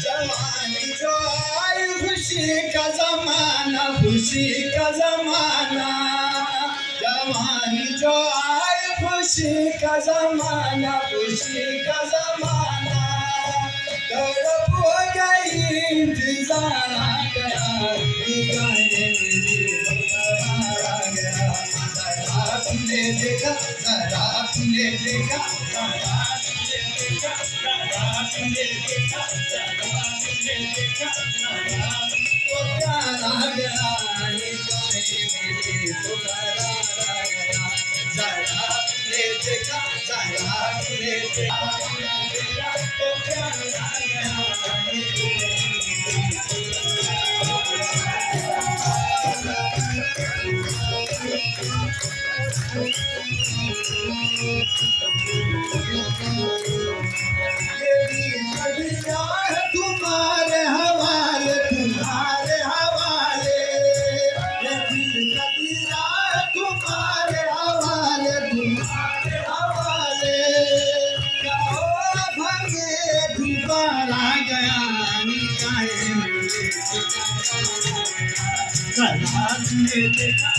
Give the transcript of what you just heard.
जवानी जो आई खुशी का जमाना, खुशी का जमाना। जवानी जो आई खुशी का जमाना, खुशी का जमाना। तड़प हो गई इंतजार आ गया, निगाहें मेरी आ गया। जरा तुमने देखा, जरा तुमने देखा, जरा तुमने देखा, जरा तुमने देखा, जरा तुमने देखा, जरा तो प्यार आ गया, निगाहें मेरी तुम्हारा आ गया। जरा तुमने देखा, जरा तुमने देखा, तो प्यार आ गया, तुम्हारे हवाले, तुम्हारे हवाले। ये दिल का दीदा तुम्हारे हवाले, तुम्हारे हवाले। गाओ भागे दीवार आ गया, निगाहें मेरी। जरा तुमने देखा।